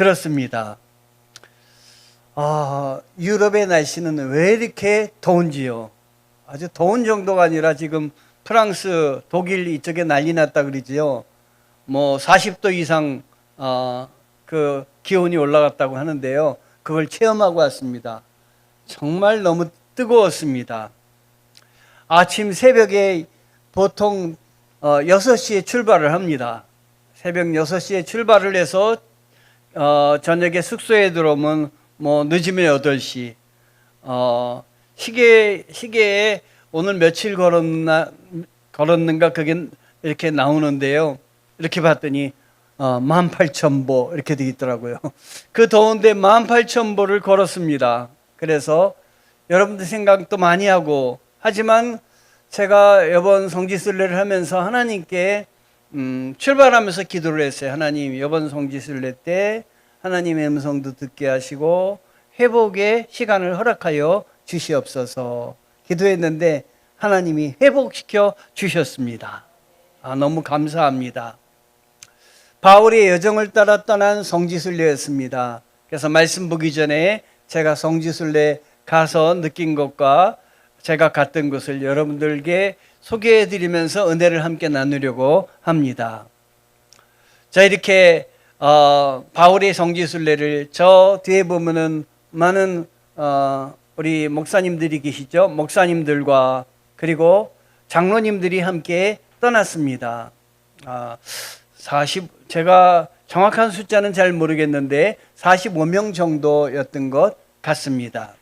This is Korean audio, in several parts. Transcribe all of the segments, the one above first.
들었습니다. 유럽의 날씨는 왜 이렇게 더운지요? 아주 더운 정도가 아니라 지금 프랑스, 독일 이쪽에 난리 났다 그러지요. 뭐 40도 이상 그 기온이 올라갔다고 하는데요. 그걸 체험하고 왔습니다. 정말 너무 뜨거웠습니다. 아침 새벽에 보통 6시에 출발을 합니다. 새벽 6시에 출발을 해서 저녁에 숙소에 들어오면 뭐 늦으면 8시. 시계에 오늘 며칠 걸었는가 그게 이렇게 나오는데요. 이렇게 봤더니 18,000보 이렇게 되어 있더라고요. 그 더운데 18,000보를 걸었습니다. 그래서 여러분들 생각도 많이 하고, 하지만 제가 이번 성지순례를 하면서 하나님께 출발하면서 기도를 했어요. 하나님, 이번 성지순례 때 하나님의 음성도 듣게 하시고 회복의 시간을 허락하여 주시옵소서 기도했는데 하나님이 회복시켜 주셨습니다. 너무 감사합니다. 바울의 여정을 따라 떠난 성지순례였습니다. 그래서 말씀 보기 전에 제가 성지순례 가서 느낀 것과 제가 갔던 곳을 여러분들께 소개해 드리면서 은혜를 함께 나누려고 합니다. 자, 이렇게 바울의 성지순례를 저 뒤에 보면은 많은 우리 목사님들이 계시죠. 목사님들과 그리고 장로님들이 함께 떠났습니다. 제가 정확한 숫자는 잘 모르겠는데 45명 정도였던 것 같습니다.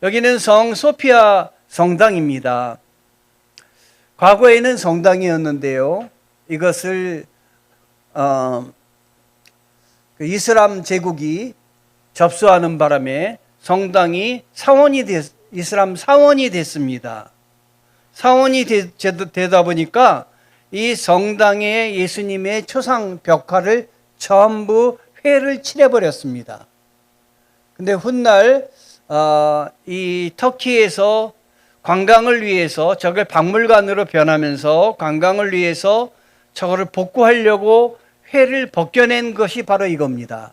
여기는 성 소피아 성당입니다. 과거에는 성당이었는데요. 이것을 이슬람 제국이 접수하는 바람에 성당이 이슬람 사원이 됐습니다. 사원이 되다 보니까 이 성당에 예수님의 초상 벽화를 전부 회를 칠해버렸습니다. 근데 훗날 이 터키에서 관광을 위해서 저걸 박물관으로 변하면서 관광을 위해서 저거를 복구하려고 회를 벗겨낸 것이 바로 이겁니다.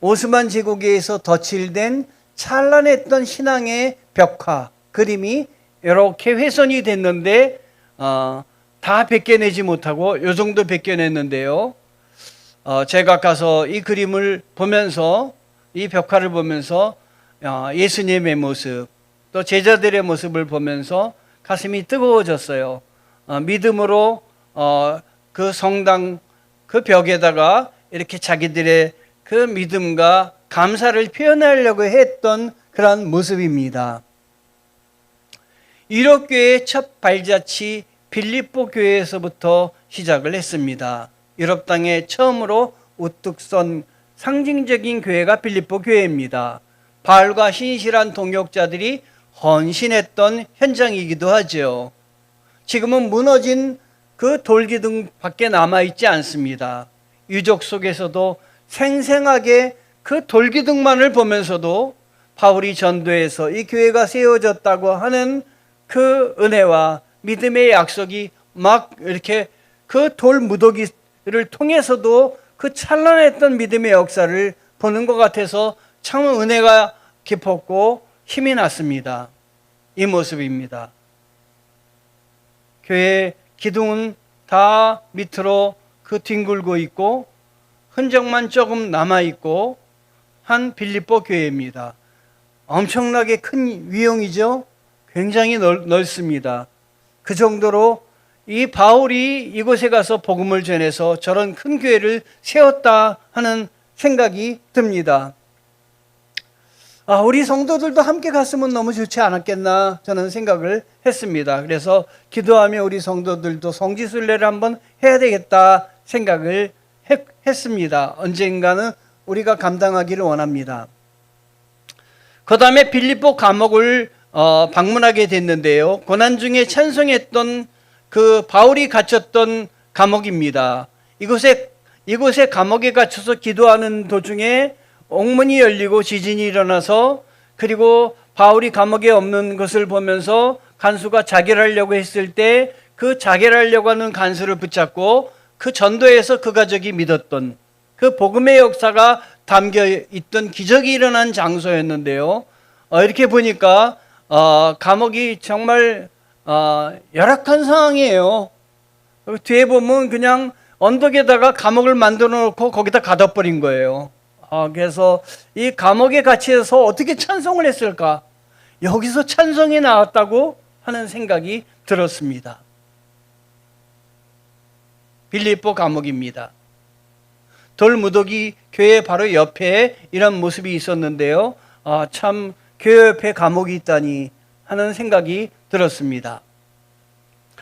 오스만 제국에서 덧칠된 찬란했던 신앙의 벽화, 그림이 이렇게 훼손이 됐는데 다 벗겨내지 못하고 요 정도 벗겨냈는데요. 제가 가서 이 그림을 보면서 이 벽화를 보면서 예수님의 모습 또 제자들의 모습을 보면서 가슴이 뜨거워졌어요. 믿음으로 그 성당 그 벽에다가 이렇게 자기들의 그 믿음과 감사를 표현하려고 했던 그런 모습입니다. 유럽교회의 첫 발자취 빌립보 교회에서부터 시작을 했습니다. 유럽 땅에 처음으로 우뚝 선 상징적인 교회가 빌립보 교회입니다. 바울과 신실한 동역자들이 헌신했던 현장이기도 하죠. 지금은 무너진 그 돌기둥밖에 남아있지 않습니다. 유적 속에서도 생생하게 그 돌기둥만을 보면서도 바울이 전도해서 이 교회가 세워졌다고 하는 그 은혜와 믿음의 약속이 막 이렇게 그 돌무더기를 통해서도 그 찬란했던 믿음의 역사를 보는 것 같아서 참 은혜가 깊었고 힘이 났습니다. 이 모습입니다. 교회 기둥은 다 밑으로 그 뒹굴고 있고 흔적만 조금 남아있고 한 빌립보 교회입니다. 엄청나게 큰 위용이죠. 굉장히 넓습니다. 그 정도로 이 바울이 이곳에 가서 복음을 전해서 저런 큰 교회를 세웠다 하는 생각이 듭니다. 우리 성도들도 함께 갔으면 너무 좋지 않았겠나 저는 생각을 했습니다. 그래서 기도하며 우리 성도들도 성지순례를 한번 해야 되겠다 생각을 했습니다. 언젠가는 우리가 감당하기를 원합니다. 그 다음에 빌립보 감옥을 방문하게 됐는데요. 고난 중에 찬송했던 그 바울이 갇혔던 감옥입니다. 이곳에 감옥에 갇혀서 기도하는 도중에 옥문이 열리고 지진이 일어나서 그리고 바울이 감옥에 없는 것을 보면서 간수가 자결하려고 했을 때 그 자결하려고 하는 간수를 붙잡고 그 전도에서 그 가족이 믿었던 그 복음의 역사가 담겨 있던 기적이 일어난 장소였는데요. 이렇게 보니까 감옥이 정말 열악한 상황이에요. 뒤에 보면 그냥 언덕에다가 감옥을 만들어 놓고 거기다 가둬버린 거예요. 그래서 이 감옥에 갇혀서 어떻게 찬송을 했을까? 여기서 찬송이 나왔다고 하는 생각이 들었습니다. 빌립보 감옥입니다. 돌무더기 교회 바로 옆에 이런 모습이 있었는데요. 참 교회 옆에 감옥이 있다니 하는 생각이 들었습니다.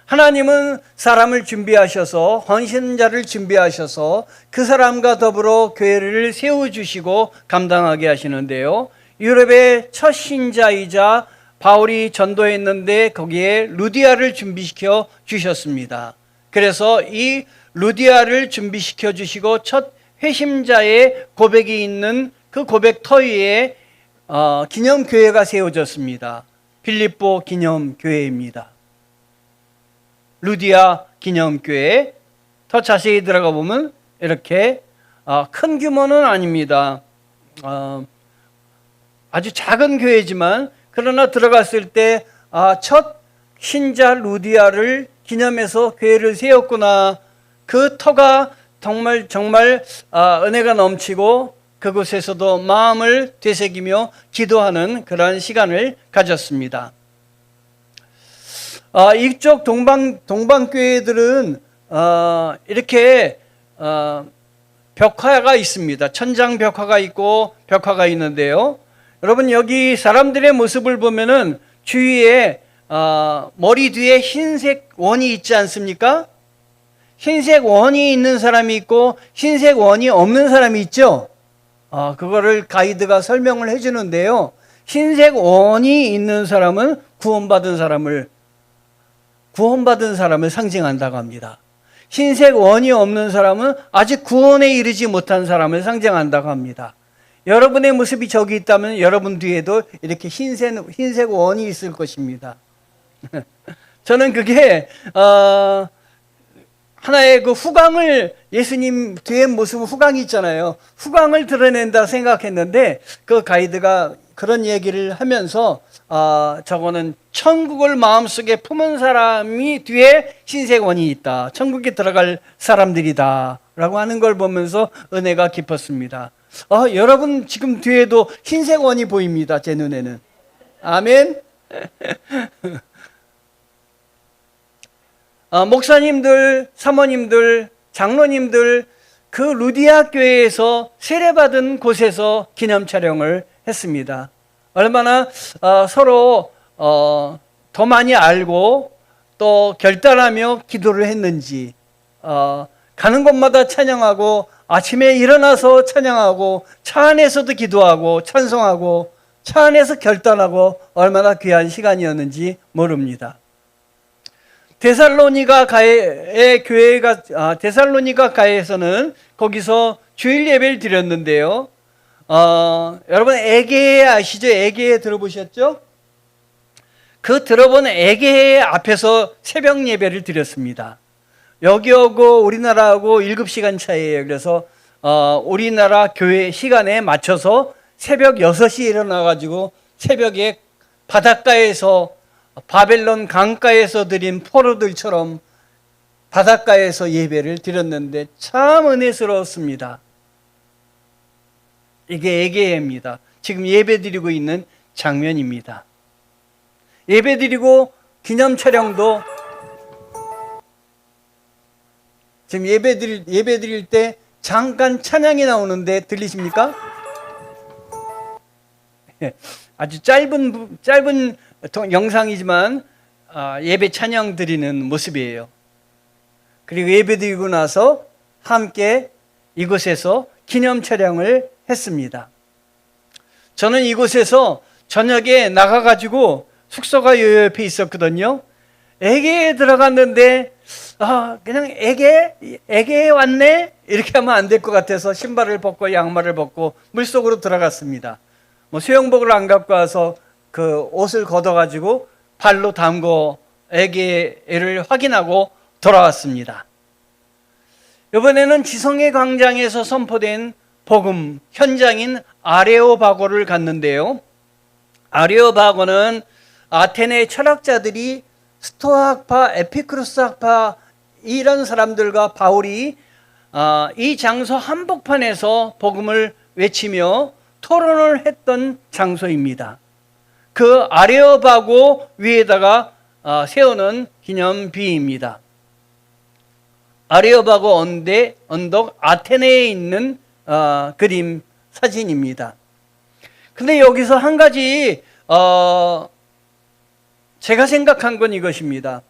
하나님은 사람을 준비하셔서 헌신자를 준비하셔서 그 사람과 더불어 교회를 세워주시고 감당하게 하시는데요. 유럽의 첫 신자이자 바울이 전도했는데 거기에 루디아를 준비시켜 주셨습니다. 그래서 이 루디아를 준비시켜 주시고 첫 회심자의 고백이 있는 그 고백터 위에 기념교회가 세워졌습니다. 빌립보 기념교회입니다. 루디아 기념교회. 더 자세히 들어가 보면 이렇게 큰 규모는 아닙니다. 아주 작은 교회지만 그러나 들어갔을 때 첫 신자 루디아를 기념해서 교회를 세웠구나. 그 터가 정말 은혜가 넘치고 그곳에서도 마음을 되새기며 기도하는 그런 시간을 가졌습니다. 이쪽 동방교회들은 이렇게 벽화가 있습니다. 천장 벽화가 있고 벽화가 있는데요. 여러분 여기 사람들의 모습을 보면은 주위에 머리 뒤에 흰색 원이 있지 않습니까? 흰색 원이 있는 사람이 있고 흰색 원이 없는 사람이 있죠. 그거를 가이드가 설명을 해주는데요. 흰색 원이 있는 사람은 구원받은 사람을 상징한다고 합니다. 흰색 원이 없는 사람은 아직 구원에 이르지 못한 사람을 상징한다고 합니다. 여러분의 모습이 저기 있다면 여러분 뒤에도 이렇게 흰색 원이 있을 것입니다. 저는 그게 하나의 그 후광을, 예수님 뒤에 모습 후광이 있잖아요. 후광을 드러낸다 생각했는데 그 가이드가 그런 얘기를 하면서 저거는 천국을 마음속에 품은 사람이 뒤에 흰색 원이 있다. 천국에 들어갈 사람들이다. 라고 하는 걸 보면서 은혜가 깊었습니다. 여러분 지금 뒤에도 흰색 원이 보입니다. 제 눈에는. 아멘. 목사님들, 사모님들, 장로님들 그 루디아 교회에서 세례받은 곳에서 기념 촬영을 했습니다. 얼마나 서로 더 많이 알고 또 결단하며 기도를 했는지, 가는 곳마다 찬양하고 아침에 일어나서 찬양하고 차 안에서도 기도하고 찬송하고 차 안에서 결단하고 얼마나 귀한 시간이었는지 모릅니다. 데살로니가 가에서는 거기서 주일 예배를 드렸는데요. 여러분 에게 아시죠? 에게 들어보셨죠? 그 들어본 에게 앞에서 새벽 예배를 드렸습니다. 여기하고 우리나라하고 7시간 차이에요. 그래서 우리나라 교회 시간에 맞춰서 새벽 6시에 일어나가지고 새벽에 바닷가에서 바벨론 강가에서 드린 포로들처럼 바닷가에서 예배를 드렸는데 참 은혜스러웠습니다. 이게 에게입니다. 지금 예배 드리고 있는 장면입니다. 예배 드리고 기념 촬영도 지금 예배 드릴 때 잠깐 찬양이 나오는데 들리십니까? 아주 짧은 영상이지만 예배 찬양 드리는 모습이에요. 그리고 예배 드리고 나서 함께 이곳에서 기념 촬영을 했습니다. 저는 이곳에서 저녁에 나가가지고 숙소가 요 옆에 있었거든요. 에게에 들어갔는데 그냥 에게에 왔네? 이렇게 하면 안 될 것 같아서 신발을 벗고 양말을 벗고 물속으로 들어갔습니다. 수영복을 안 갖고 와서 그 옷을 걷어가지고 발로 담고 에게를 확인하고 돌아왔습니다. 이번에는 지성의 광장에서 선포된 복음 현장인 아레오바고를 갔는데요. 아레오바고는 아테네 철학자들이 스토아 학파, 에피쿠로스 학파 이런 사람들과 바울이 이 장소 한복판에서 복음을 외치며 토론을 했던 장소입니다. 그 아레오바고 위에다가 세우는 기념비입니다. 아레오바고 언덕 아테네에 있는 그림 사진입니다. 근데 여기서 한 가지 제가 생각한 건 이것입니다.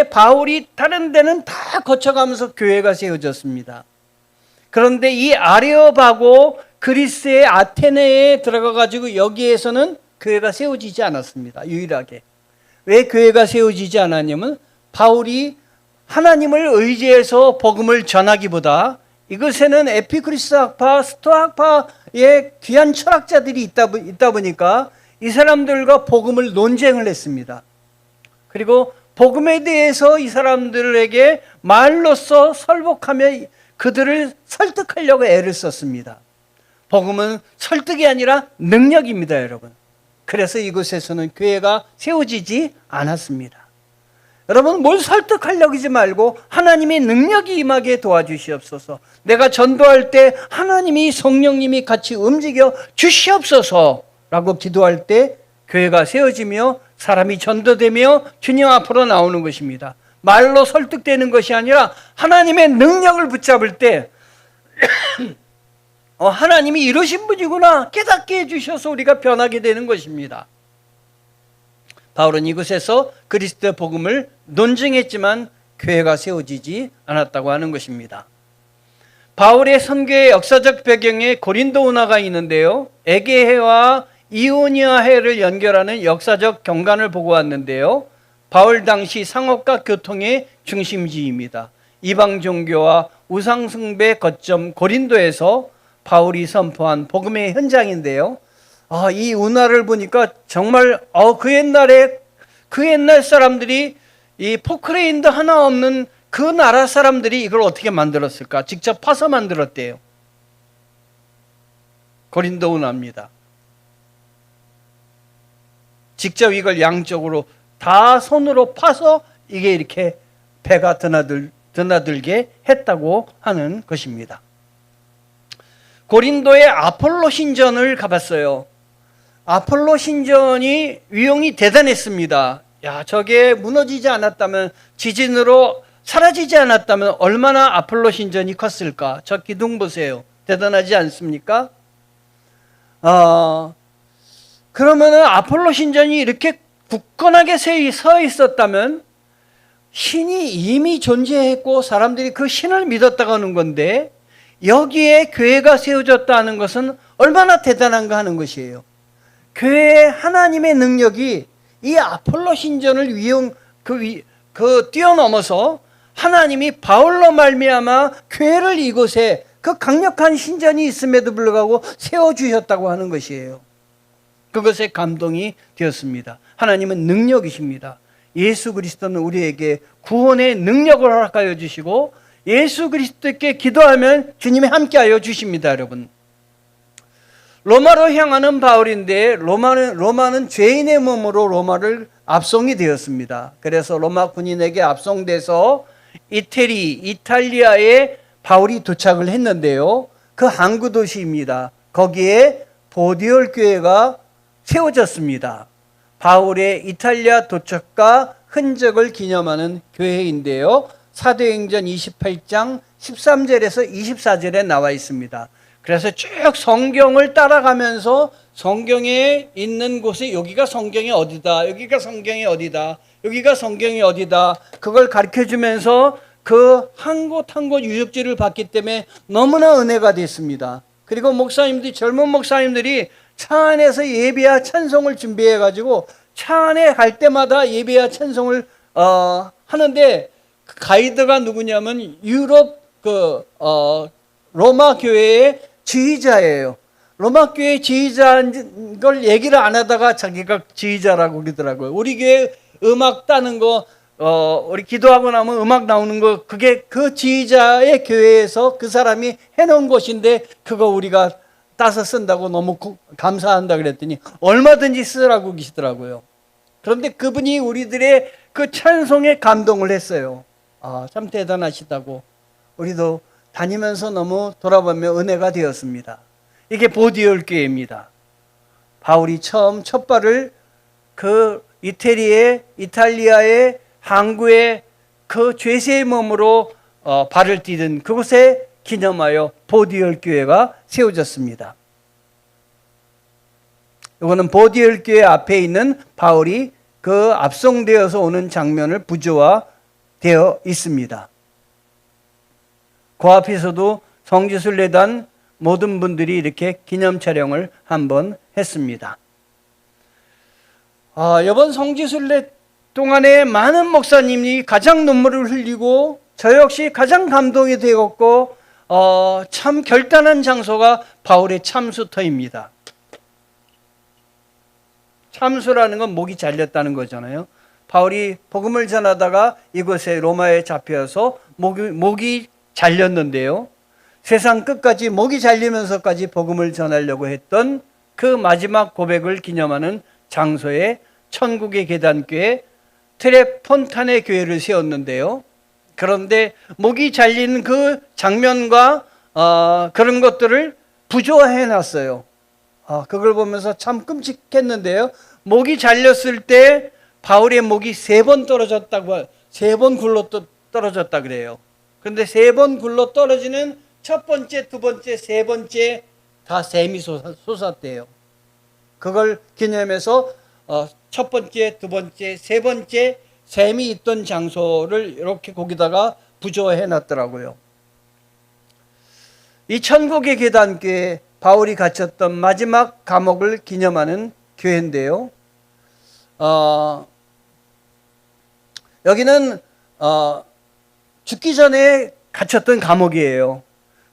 바울이 다른 데는 다 거쳐가면서 교회가 세워졌습니다. 그런데 이 아레오바고 그리스의 아테네에 들어가가지고 여기에서는 교회가 세워지지 않았습니다. 유일하게. 왜 교회가 세워지지 않았냐면 바울이 하나님을 의지해서 복음을 전하기보다 이것에는 에피쿠리스 학파, 스토아 학파의 귀한 철학자들이 있다 보니까 이 사람들과 복음을 논쟁을 했습니다. 그리고 복음에 대해서 이 사람들에게 말로써 설복하며 그들을 설득하려고 애를 썼습니다. 복음은 설득이 아니라 능력입니다, 여러분. 그래서 이곳에서는 교회가 세워지지 않았습니다. 여러분, 뭘 설득하려고 하지 말고 하나님의 능력이 임하게 도와주시옵소서. 내가 전도할 때 하나님이 성령님이 같이 움직여 주시옵소서 라고 기도할 때 교회가 세워지며 사람이 전도되며 주님 앞으로 나오는 것입니다. 말로 설득되는 것이 아니라 하나님의 능력을 붙잡을 때 하나님이 이러신 분이구나 깨닫게 해주셔서 우리가 변하게 되는 것입니다. 바울은 이곳에서 그리스도의 복음을 논증했지만 교회가 세워지지 않았다고 하는 것입니다. 바울의 선교의 역사적 배경에 고린도 운하가 있는데요. 에게해와 이오니아해를 연결하는 역사적 경관을 보고 왔는데요. 바울 당시 상업과 교통의 중심지입니다. 이방 종교와 우상 숭배 거점 고린도에서 바울이 선포한 복음의 현장인데요. 이 운하를 보니까 정말 그 옛날 사람들이 이 포크레인도 하나 없는 그 나라 사람들이 이걸 어떻게 만들었을까? 직접 파서 만들었대요. 고린도 운하입니다. 직접 이걸 양쪽으로 다 손으로 파서 이게 이렇게 배가 드나들게 했다고 하는 것입니다. 고린도의 아폴로 신전을 가봤어요. 아폴로 신전이 위용이 대단했습니다. 저게 무너지지 않았다면, 지진으로 사라지지 않았다면 얼마나 아폴로 신전이 컸을까? 저 기둥 보세요. 대단하지 않습니까? 그러면은 아폴로 신전이 이렇게 굳건하게 서 있었다면 신이 이미 존재했고 사람들이 그 신을 믿었다고 하는 건데, 여기에 교회가 세워졌다는 것은 얼마나 대단한가 하는 것이에요. 교회의 하나님의 능력이 이 아폴로 신전을 뛰어넘어서 하나님이 바울로 말미암아 교회를 이곳에 그 강력한 신전이 있음에도 불구하고 세워주셨다고 하는 것이에요. 그것에 감동이 되었습니다. 하나님은 능력이십니다. 예수 그리스도는 우리에게 구원의 능력을 허락하여 주시고 예수 그리스도께 기도하면 주님이 함께하여 주십니다. 여러분, 로마로 향하는 바울인데 로마는 죄인의 몸으로 로마를 압송이 되었습니다. 그래서 로마 군인에게 압송돼서 이탈리아에 바울이 도착을 했는데요. 그 항구 도시입니다. 거기에 보디올 교회가 세워졌습니다. 바울의 이탈리아 도착과 흔적을 기념하는 교회인데요. 사도행전 28장 13절에서 24절에 나와 있습니다. 그래서 쭉 성경을 따라가면서 성경에 있는 곳에 여기가 성경이 어디다, 여기가 성경이 어디다, 여기가 성경이 어디다, 그걸 가르쳐주면서 그 한 곳 한 곳 유적지를 봤기 때문에 너무나 은혜가 됐습니다. 그리고 젊은 목사님들이 차 안에서 예배와 찬송을 준비해가지고 차 안에 갈 때마다 예배와 찬송을 하는데, 그 가이드가 누구냐면 유럽 로마 교회의 지휘자예요. 로마 교회 지휘자인 걸 얘기를 안 하다가 자기가 지휘자라고 그러더라고요. 우리 교회 음악 따는 거 우리 기도하고 나면 음악 나오는 거, 그게 그 지휘자의 교회에서 그 사람이 해놓은 것인데 그거 우리가 따서 쓴다고 너무 감사한다 그랬더니 얼마든지 쓰라고 계시더라고요. 그런데 그분이 우리들의 그 찬송에 감동을 했어요. 아, 참 대단하시다고. 우리도 다니면서 너무 돌아보면 은혜가 되었습니다. 이게 보디올 교회입니다. 바울이 처음 첫 발을 그 이탈리아의 항구에 그 죄세의 몸으로 발을 디딘 그곳에 기념하여 보디올 교회가 세워졌습니다. 이거는 보디올 교회 앞에 있는 바울이 그 압송되어서 오는 장면을 부조화되어 있습니다. 그 앞에서도 성지순례단 모든 분들이 이렇게 기념 촬영을 한번 했습니다. 이번 성지순례 동안에 많은 목사님이 가장 눈물을 흘리고 저 역시 가장 감동이 되었고 참 결단한 장소가 바울의 참수터입니다. 참수라는 건 목이 잘렸다는 거잖아요. 바울이 복음을 전하다가 이곳에 로마에 잡혀서 목이 잘렸는데요. 세상 끝까지 목이 잘리면서까지 복음을 전하려고 했던 그 마지막 고백을 기념하는 장소에 천국의 계단교회 트레폰타네 교회를 세웠는데요. 그런데 목이 잘린 그 장면과 그런 것들을 부조화해 놨어요. 그걸 보면서 참 끔찍했는데요. 목이 잘렸을 때 바울의 목이 3번 떨어졌다고, 3번 굴러 떨어졌다 그래요. 그런데 3번 굴러 떨어지는 첫 번째, 두 번째, 세 번째 다 샘이 솟았대요. 그걸 기념해서 첫 번째, 두 번째, 세 번째 샘이 있던 장소를 이렇게 거기다가 부조화해 놨더라고요. 이 천국의 계단교회, 바울이 갇혔던 마지막 감옥을 기념하는 교회인데요. 여기는 죽기 전에 갇혔던 감옥이에요.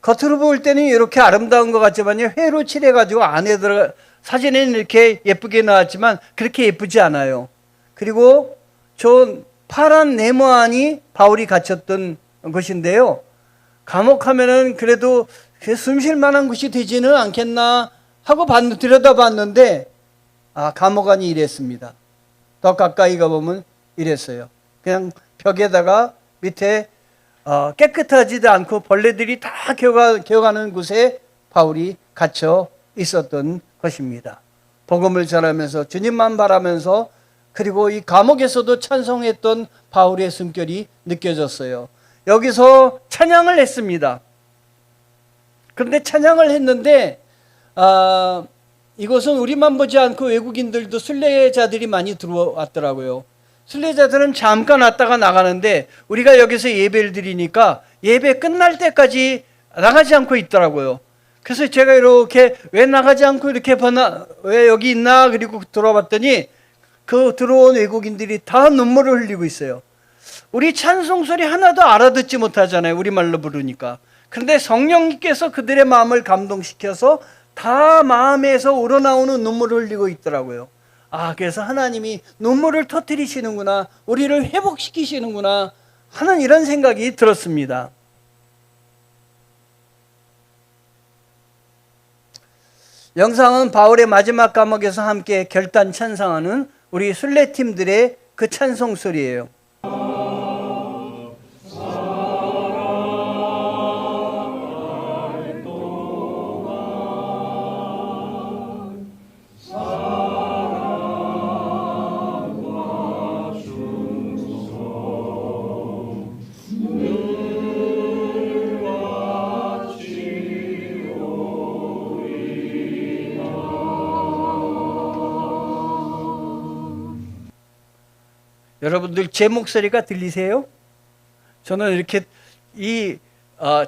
겉으로 볼 때는 이렇게 아름다운 것 같지만요, 회로 칠해가지고 안에 들어가, 사진에는 이렇게 예쁘게 나왔지만 그렇게 예쁘지 않아요. 그리고 저 파란 네모안이 바울이 갇혔던 곳인데요. 감옥 하면은 그래도 숨 쉴 만한 곳이 되지는 않겠나 하고 들여다봤는데 감옥 안이 이랬습니다. 더 가까이 가보면 이랬어요. 그냥 벽에다가 밑에 깨끗하지도 않고 벌레들이 다 기어가는 곳에 바울이 갇혀 있었던 것입니다. 복음을 전하면서 주님만 바라면서, 그리고 이 감옥에서도 찬송했던 바울의 숨결이 느껴졌어요. 여기서 찬양을 했습니다. 그런데 찬양을 했는데 이것은 우리만 보지 않고 외국인들도 순례자들이 많이 들어왔더라고요. 순례자들은 잠깐 왔다가 나가는데 우리가 여기서 예배를 드리니까 예배 끝날 때까지 나가지 않고 있더라고요. 그래서 제가 이렇게 왜 나가지 않고 이렇게 왜 여기 있나 그리고 들어봤더니 그 들어온 외국인들이 다 눈물을 흘리고 있어요. 우리 찬송 소리 하나도 알아듣지 못하잖아요, 우리말로 부르니까. 그런데 성령님께서 그들의 마음을 감동시켜서 다 마음에서 우러나오는 눈물을 흘리고 있더라고요. 그래서 하나님이 눈물을 터뜨리시는구나, 우리를 회복시키시는구나 하는 이런 생각이 들었습니다. 영상은 바울의 마지막 감옥에서 함께 결단 찬송하는 우리 순례팀들의 그 찬송 소리예요. 여러분들 제 목소리가 들리세요? 저는 이렇게 이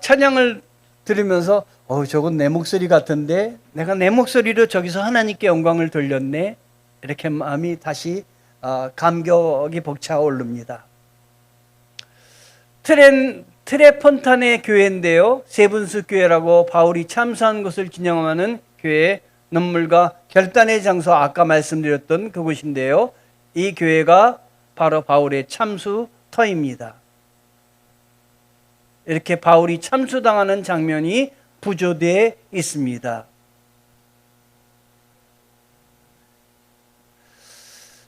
찬양을 들으면서 저건 내 목소리 같은데 내가 내 목소리로 저기서 하나님께 영광을 돌렸네, 이렇게 마음이 다시 감격이 벅차오릅니다. 트레폰타네 교회인데요, 세분수 교회라고 바울이 참수한 것을 기념하는 교회, 눈물과 결단의 장소, 아까 말씀드렸던 그곳인데요. 이 교회가 바로 바울의 참수터입니다. 이렇게 바울이 참수당하는 장면이 부조되어 있습니다.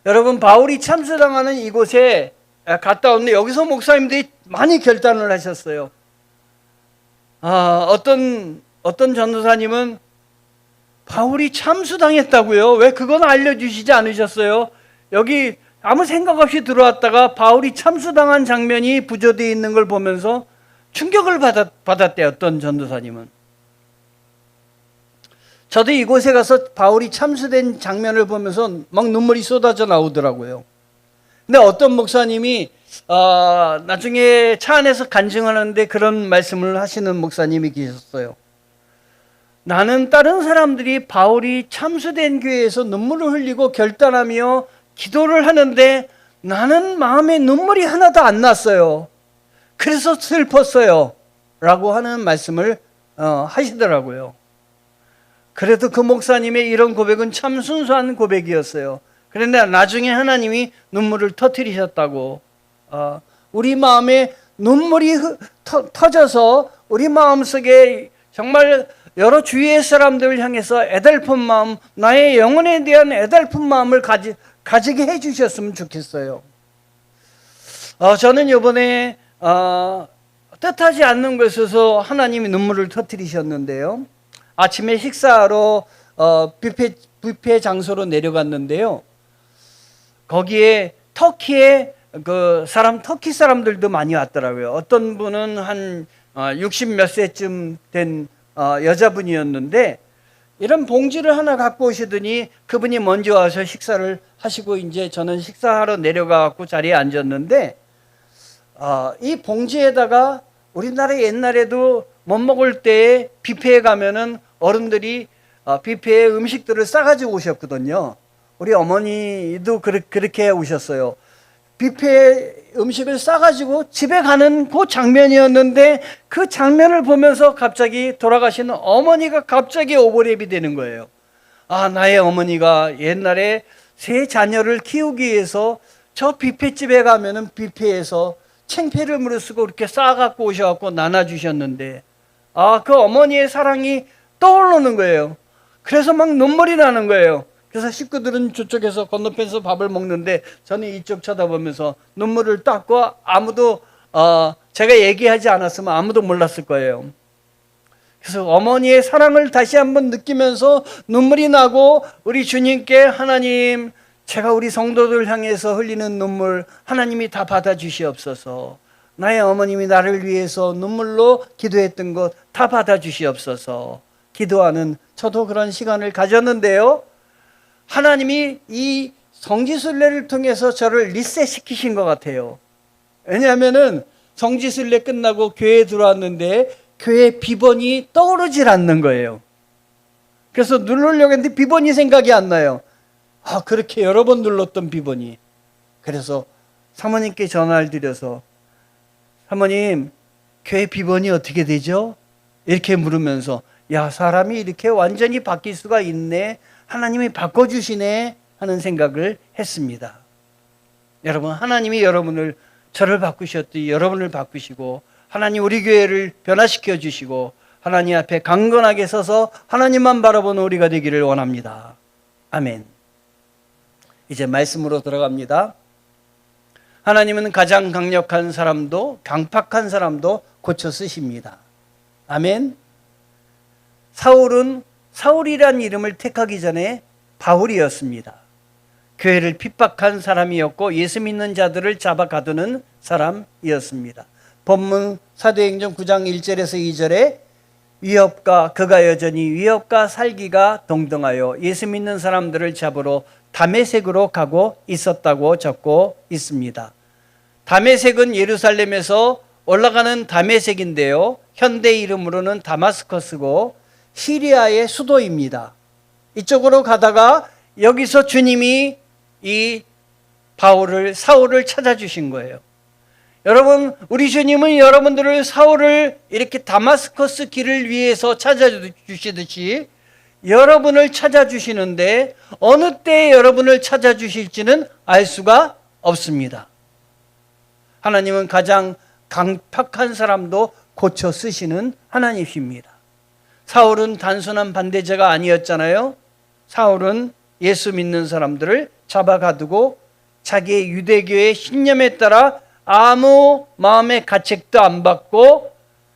여러분, 바울이 참수당하는 이곳에 갔다 오는데 여기서 목사님들이 많이 결단을 하셨어요. 어떤 전도사님은 바울이 참수당했다고요? 왜 그건 알려주시지 않으셨어요? 여기 아무 생각 없이 들어왔다가 바울이 참수당한 장면이 부조되어 있는 걸 보면서 충격을 받았대요. 어떤 전도사님은. 저도 이곳에 가서 바울이 참수된 장면을 보면서 막 눈물이 쏟아져 나오더라고요. 근데 어떤 목사님이 나중에 차 안에서 간증하는데 그런 말씀을 하시는 목사님이 계셨어요. 나는 다른 사람들이 바울이 참수된 교회에서 눈물을 흘리고 결단하며 기도를 하는데 나는 마음에 눈물이 하나도 안 났어요. 그래서 슬펐어요. 라고 하는 말씀을 하시더라고요. 그래도 그 목사님의 이런 고백은 참 순수한 고백이었어요. 그런데 나중에 하나님이 눈물을 터뜨리셨다고. 우리 마음에 눈물이 터져서 우리 마음속에 정말 여러 주위의 사람들을 향해서 애달픈 마음, 나의 영혼에 대한 애달픈 마음을 가지게 해주셨으면 좋겠어요. 저는 이번에 뜻하지 않는 곳에서 하나님이 눈물을 터뜨리셨는데요. 아침에 식사하러 뷔페 장소로 내려갔는데요. 거기에 터키의 터키 사람들도 많이 왔더라고요. 어떤 분은 한 60 몇 세쯤 된 여자분이었는데 이런 봉지를 하나 갖고 오시더니 그분이 먼저 와서 식사를 하시고 이제 저는 식사하러 내려가고 자리에 앉았는데 이 봉지에다가 우리나라 옛날에도 못 먹을 때 뷔페에 가면은 어른들이 뷔페에 음식들을 싸가지고 오셨거든요. 우리 어머니도 그렇게 오셨어요. 뷔페에 음식을 싸가지고 집에 가는 그 장면이었는데 그 장면을 보면서 갑자기 돌아가시는 어머니가 갑자기 오버랩이 되는 거예요. 나의 어머니가 옛날에 세 자녀를 키우기 위해서 저 뷔페집에 가면은 뷔페에서 챙피를 무르쓰고 이렇게 싸갖고 오셔갖고 나눠주셨는데 그 어머니의 사랑이 떠오르는 거예요. 그래서 막 눈물이 나는 거예요. 그래서 식구들은 저쪽에서 건너편에서 밥을 먹는데 저는 이쪽 쳐다보면서 눈물을 닦고 아무도 제가 얘기하지 않았으면 아무도 몰랐을 거예요. 그래서 어머니의 사랑을 다시 한번 느끼면서 눈물이 나고 우리 주님께 하나님, 제가 우리 성도들 향해서 흘리는 눈물 하나님이 다 받아주시옵소서. 나의 어머님이 나를 위해서 눈물로 기도했던 것 다 받아주시옵소서. 기도하는 저도 그런 시간을 가졌는데요. 하나님이 이 성지순례를 통해서 저를 리셋시키신 것 같아요. 왜냐하면은 성지순례 끝나고 교회에 들어왔는데 교회 비번이 떠오르질 않는 거예요. 그래서 누르려고 했는데 비번이 생각이 안 나요. 그렇게 여러 번 눌렀던 비번이. 그래서 사모님께 전화를 드려서 사모님, 교회 비번이 어떻게 되죠? 이렇게 물으면서 사람이 이렇게 완전히 바뀔 수가 있네, 하나님이 바꿔주시네 하는 생각을 했습니다. 여러분, 하나님이 저를 바꾸셨듯이 여러분을 바꾸시고 하나님 우리 교회를 변화시켜 주시고 하나님 앞에 강건하게 서서 하나님만 바라보는 우리가 되기를 원합니다. 아멘. 이제 말씀으로 들어갑니다. 하나님은 가장 강력한 사람도 강팍한 사람도 고쳐 쓰십니다. 아멘. 사울은 사울이란 이름을 택하기 전에 바울이었습니다. 교회를 핍박한 사람이었고 예수 믿는 자들을 잡아 가두는 사람이었습니다. 본문 사도행전 9장 1절에서 2절에 그가 여전히 위협과 살기가 동등하여 예수 믿는 사람들을 잡으러 다메섹으로 가고 있었다고 적고 있습니다. 다메섹은 예루살렘에서 올라가는 다메섹인데요, 현대 이름으로는 다마스커스고 시리아의 수도입니다. 이쪽으로 가다가 여기서 주님이 이 사울을 찾아주신 거예요. 여러분, 우리 주님은 여러분들을 사울을 이렇게 다마스커스 길을 위해서 찾아주시듯이 여러분을 찾아주시는데 어느 때 여러분을 찾아주실지는 알 수가 없습니다. 하나님은 가장 강팍한 사람도 고쳐 쓰시는 하나님이십니다. 사울은 단순한 반대자가 아니었잖아요. 사울은 예수 믿는 사람들을 잡아가두고 자기의 유대교의 신념에 따라 아무 마음의 가책도 안 받고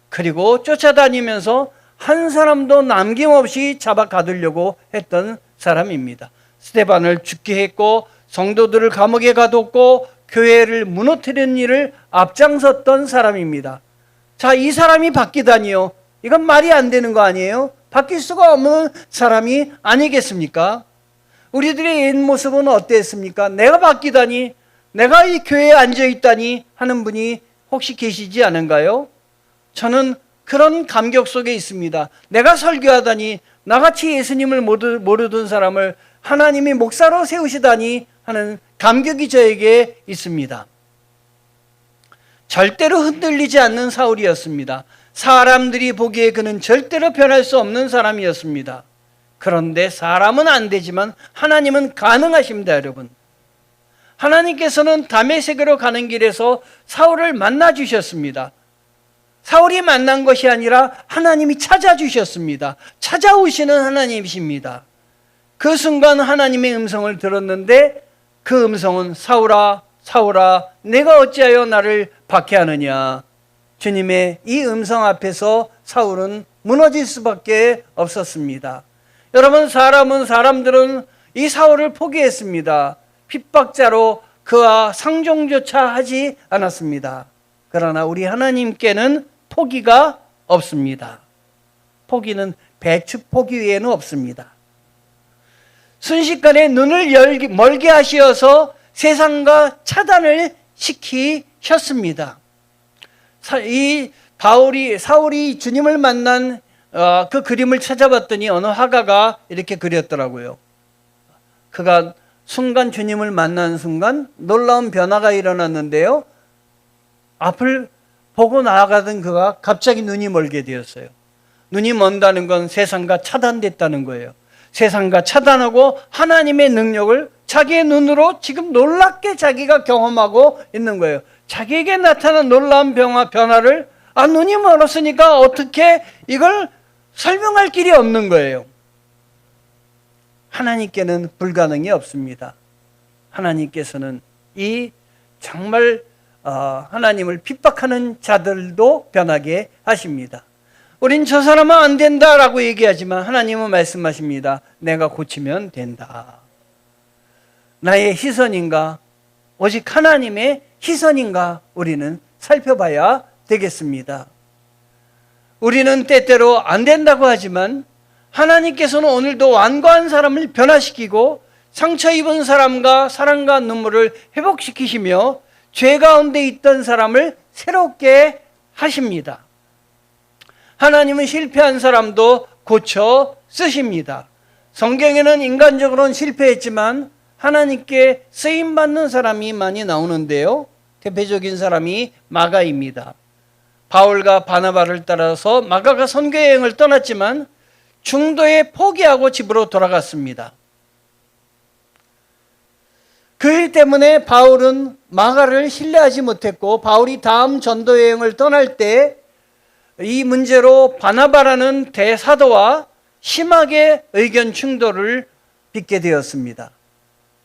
그리고 쫓아다니면서 한 사람도 남김없이 잡아가두려고 했던 사람입니다. 스데반을 죽게 했고 성도들을 감옥에 가뒀고 교회를 무너뜨리는 일을 앞장섰던 사람입니다. 자, 이 사람이 바뀌다니요. 이건 말이 안 되는 거 아니에요? 바뀔 수가 없는 사람이 아니겠습니까? 우리들의 옛 모습은 어땠습니까? 내가 바뀌다니, 내가 이 교회에 앉아있다니 하는 분이 혹시 계시지 않은가요? 저는 그런 감격 속에 있습니다. 내가 설교하다니, 나같이 예수님을 모르던 사람을 하나님이 목사로 세우시다니 하는 감격이 저에게 있습니다. 절대로 흔들리지 않는 사울이었습니다. 사람들이 보기에 그는 절대로 변할 수 없는 사람이었습니다. 그런데 사람은 안 되지만 하나님은 가능하십니다, 여러분. 하나님께서는 다메섹으로 가는 길에서 사울을 만나 주셨습니다. 사울이 만난 것이 아니라 하나님이 찾아주셨습니다. 찾아오시는 하나님이십니다. 그 순간 하나님의 음성을 들었는데 그 음성은 사울아, 사울아, 내가 어찌하여 나를 박해하느냐. 주님의 이 음성 앞에서 사울은 무너질 수밖에 없었습니다. 여러분, 사람들은 이 사울을 포기했습니다. 핍박자로 그와 상종조차 하지 않았습니다. 그러나 우리 하나님께는 포기가 없습니다. 포기는 배추 포기 외에는 없습니다. 순식간에 눈을 멀게 하시어서 세상과 차단을 시키셨습니다. 이 사울이 주님을 만난 그 그림을 찾아봤더니 어느 화가가 이렇게 그렸더라고요. 그가 순간 주님을 만난 순간 놀라운 변화가 일어났는데요. 앞을 보고 나아가던 그가 갑자기 눈이 멀게 되었어요. 눈이 먼다는 건 세상과 차단됐다는 거예요. 세상과 차단하고 하나님의 능력을 자기의 눈으로 지금 놀랍게 자기가 경험하고 있는 거예요. 자기에게 나타난 놀라운 변화를 눈이 멀었으니까 어떻게 이걸 설명할 길이 없는 거예요. 하나님께는 불가능이 없습니다. 하나님께서는 이 정말 하나님을 핍박하는 자들도 변하게 하십니다. 우린 저 사람은 안 된다라고 얘기하지만 하나님은 말씀하십니다. 내가 고치면 된다. 나의 시선인가? 오직 하나님의 시선인가? 우리는 살펴봐야 되겠습니다. 우리는 때때로 안 된다고 하지만 하나님께서는 오늘도 완고한 사람을 변화시키고 상처 입은 사람과 사랑과 눈물을 회복시키시며 죄 가운데 있던 사람을 새롭게 하십니다. 하나님은 실패한 사람도 고쳐 쓰십니다. 성경에는 인간적으로는 실패했지만 하나님께 쓰임받는 사람이 많이 나오는데요. 대표적인 사람이 마가입니다. 바울과 바나바를 따라서 마가가 선교 여행을 떠났지만 중도에 포기하고 집으로 돌아갔습니다. 그 일 때문에 바울은 마가를 신뢰하지 못했고 바울이 다음 전도 여행을 떠날 때 이 문제로 바나바라는 대사도와 심하게 의견 충돌을 빚게 되었습니다.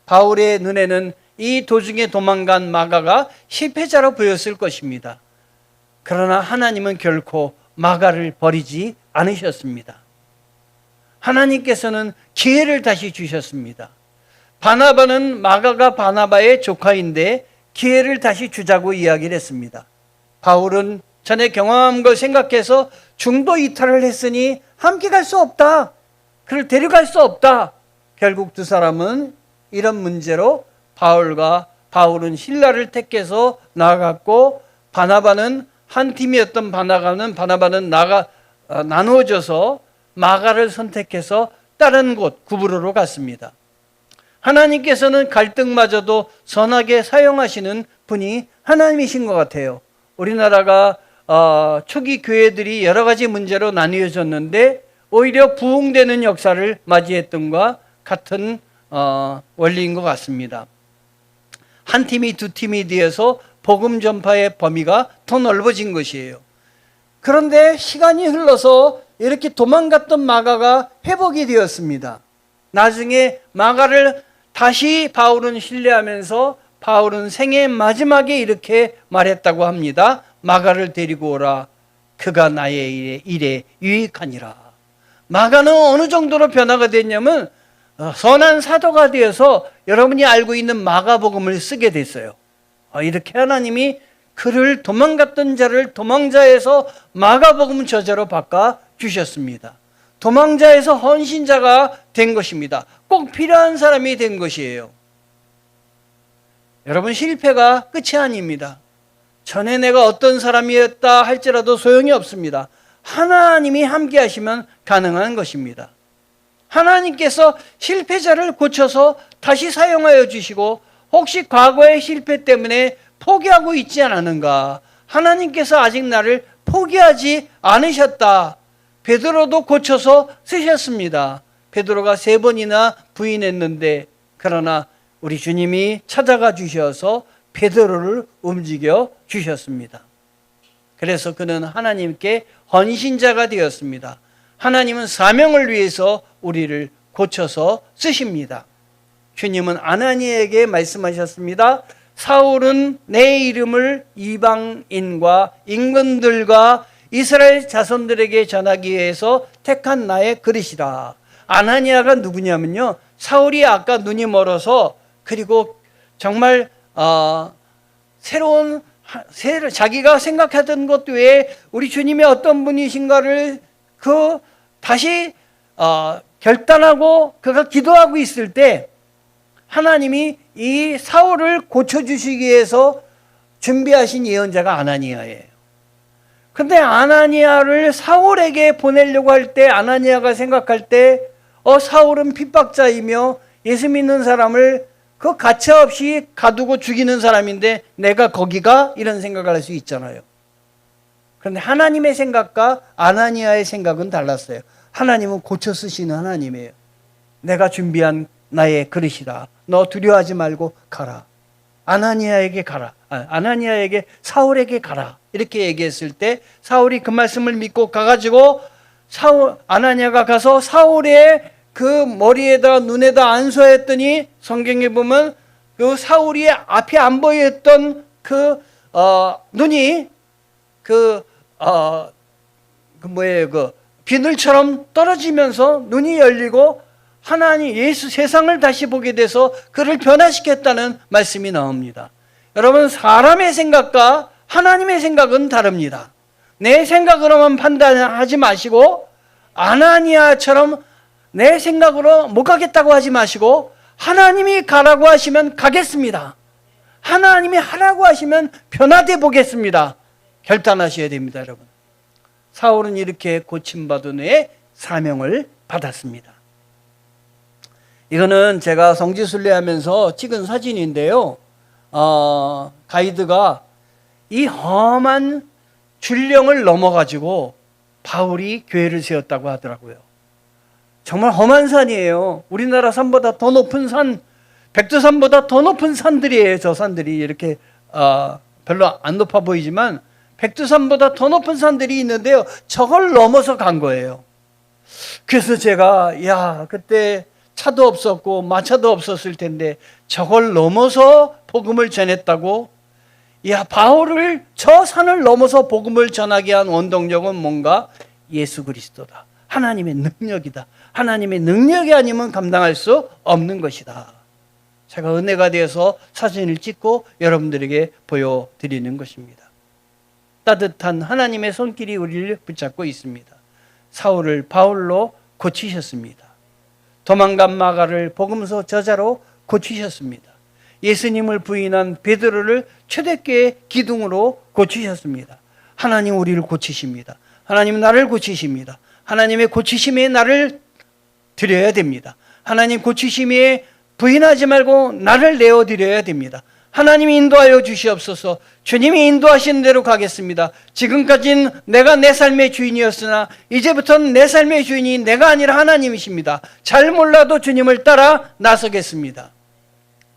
바울의 눈에는 이 도중에 도망간 마가가 실패자로 보였을 것입니다. 그러나 하나님은 결코 마가를 버리지 않으셨습니다. 하나님께서는 기회를 다시 주셨습니다. 바나바는 마가가 바나바의 조카인데 기회를 다시 주자고 이야기를 했습니다. 바울은 전에 경험한 걸 생각해서 중도 이탈을 했으니 함께 갈 수 없다. 그를 데려갈 수 없다. 결국 두 사람은 이런 문제로 바울은 신라를 택해서 나아갔고 바나바는 한 팀이었던 바나바는 나누어져서 마가를 선택해서 다른 곳 구브로로 갔습니다. 하나님께서는 갈등마저도 선하게 사용하시는 분이 하나님이신 것 같아요. 우리나라가 초기 교회들이 여러 가지 문제로 나뉘어졌는데 오히려 부흥되는 역사를 맞이했던 것과 같은 원리인 것 같습니다. 한 팀이 두 팀이 되어서 복음 전파의 범위가 더 넓어진 것이에요. 그런데 시간이 흘러서 이렇게 도망갔던 마가가 회복이 되었습니다. 나중에 마가를 다시 바울은 신뢰하면서 바울은 생애 마지막에 이렇게 말했다고 합니다. 마가를 데리고 오라. 그가 나의 일에 유익하니라. 마가는 어느 정도로 변화가 됐냐면 선한 사도가 되어서 여러분이 알고 있는 마가복음을 쓰게 됐어요. 이렇게 하나님이 그를 도망갔던 자를 도망자에서 마가복음 저자로 바꿔 주셨습니다. 도망자에서 헌신자가 된 것입니다. 꼭 필요한 사람이 된 것이에요. 여러분, 실패가 끝이 아닙니다. 전에 내가 어떤 사람이었다 할지라도 소용이 없습니다. 하나님이 함께 하시면 가능한 것입니다. 하나님께서 실패자를 고쳐서 다시 사용하여 주시고, 혹시 과거의 실패 때문에 포기하고 있지 않았는가? 하나님께서 아직 나를 포기하지 않으셨다. 베드로도 고쳐서 쓰셨습니다. 베드로가 3번이나 부인했는데, 그러나 우리 주님이 찾아가 주셔서 베드로를 움직여 주셨습니다. 그래서 그는 하나님께 헌신자가 되었습니다. 하나님은 사명을 위해서 우리를 고쳐서 쓰십니다. 주님은 아나니에게 말씀하셨습니다. 사울은 내 이름을 이방인과 임금들과 이스라엘 자손들에게 전하기 위해서 택한 나의 그릇이라. 아나니아가 누구냐면요, 사울이 아까 눈이 멀어서, 그리고 정말 새로운 자기가 생각하던 것 외에 우리 주님이 어떤 분이신가를 다시 결단하고 그가 기도하고 있을 때 하나님이 이 사울을 고쳐주시기 위해서 준비하신 예언자가 아나니아예요. 근데 아나니아를 사울에게 보내려고 할 때 아나니아가 생각할 때 사울은 핍박자이며 예수 믿는 사람을 그 가차없이 가두고 죽이는 사람인데 내가 거기가? 이런 생각을 할 수 있잖아요. 그런데 하나님의 생각과 아나니아의 생각은 달랐어요. 하나님은 고쳐 쓰시는 하나님이에요. 내가 준비한 나의 그릇이다. 너 두려워하지 말고 가라. 아나니아에게 가라. 아나니아에게 사울에게 가라. 이렇게 얘기했을 때 사울이 그 말씀을 믿고 가가지고 아나니아가 가서 사울의 그 머리에다 눈에다 안수했더니 성경에 보면 그 사울이 앞에 안 보였던 눈이 비늘처럼 떨어지면서 눈이 열리고 하나님 예수 세상을 다시 보게 돼서 그를 변화시켰다는 말씀이 나옵니다. 여러분, 사람의 생각과 하나님의 생각은 다릅니다. 내 생각으로만 판단하지 마시고 아나니아처럼 내 생각으로 못 가겠다고 하지 마시고 하나님이 가라고 하시면 가겠습니다. 하나님이 하라고 하시면 변화돼 보겠습니다. 결단하셔야 됩니다, 여러분. 사울은 이렇게 고침받은 후에 사명을 받았습니다. 이거는 제가 성지순례하면서 찍은 사진인데요. 가이드가 이 험한 줄령을 넘어가지고 바울이 교회를 세웠다고 하더라고요. 정말 험한 산이에요. 우리나라 산보다 더 높은 산, 백두산보다 더 높은 산들이에요. 저 산들이 이렇게 별로 안 높아 보이지만 백두산보다 더 높은 산들이 있는데요. 저걸 넘어서 간 거예요. 그래서 제가 그때 차도 없었고 마차도 없었을 텐데 저걸 넘어서 복음을 전했다고? 바울을 저 산을 넘어서 복음을 전하게 한 원동력은 뭔가? 예수 그리스도다. 하나님의 능력이다. 하나님의 능력이 아니면 감당할 수 없는 것이다. 제가 은혜가 되어서 사진을 찍고 여러분들에게 보여드리는 것입니다. 따뜻한 하나님의 손길이 우리를 붙잡고 있습니다. 사울을 바울로 고치셨습니다. 도망간 마가를 복음서 저자로 고치셨습니다. 예수님을 부인한 베드로를 초대교회 기둥으로 고치셨습니다. 하나님 우리를 고치십니다. 하나님 나를 고치십니다. 하나님의 고치심에 나를 드려야 됩니다. 하나님 고치심에 부인하지 말고 나를 내어드려야 됩니다. 하나님이 인도하여 주시옵소서. 주님이 인도하시는 대로 가겠습니다. 지금까지는 내가 내 삶의 주인이었으나 이제부터는 내 삶의 주인이 내가 아니라 하나님이십니다. 잘 몰라도 주님을 따라 나서겠습니다.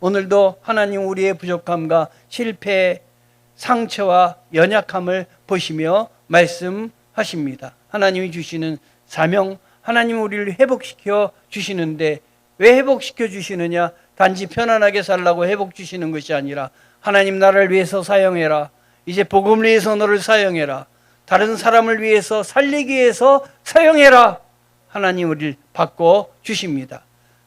오늘도 하나님 우리의 부족함과 실패, 상처와 연약함을 보시며 말씀하십니다. 하나님이 주시는 사명, 하나님 우리를 회복시켜 주시는데 왜 회복시켜 주시느냐? 단지 편안하게 살라고 회복 주시는 것이 아니라 하나님 나를 위해서 사용해라. 이제 복음을 위해서 너를 사용해라. 다른 사람을 위해서 살리기 위해서 사용해라. 하나님 우리를 바꿔 주십니다.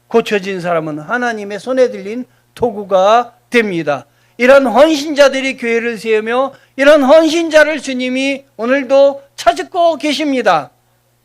고쳐진 사람은 하나님의 손에 들린 도구가 됩니다. 이런 헌신자들이 교회를 세우며 이런 헌신자를 주님이 오늘도 찾고 계십니다.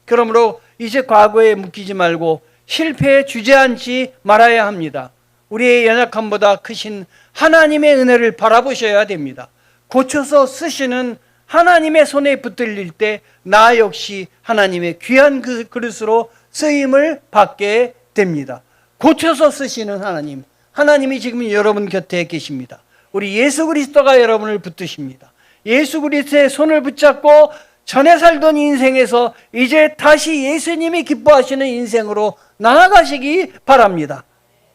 그러므로 이제 과거에 묶이지 말고 실패에 주저앉지 말아야 합니다. 우리의 연약함보다 크신 하나님의 은혜를 바라보셔야 됩니다. 고쳐서 쓰시는 하나님의 손에 붙들릴 때 나 역시 하나님의 귀한 그릇으로 쓰임을 받게 됩니다. 고쳐서 쓰시는 하나님, 하나님이 지금 여러분 곁에 계십니다. 우리 예수 그리스도가 여러분을 붙드십니다. 예수 그리스도의 손을 붙잡고 전에 살던 인생에서 이제 다시 예수님이 기뻐하시는 인생으로 나아가시기 바랍니다.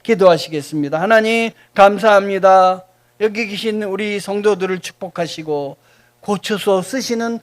기도하시겠습니다. 하나님 감사합니다. 여기 계신 우리 성도들을 축복하시고 고쳐서 쓰시는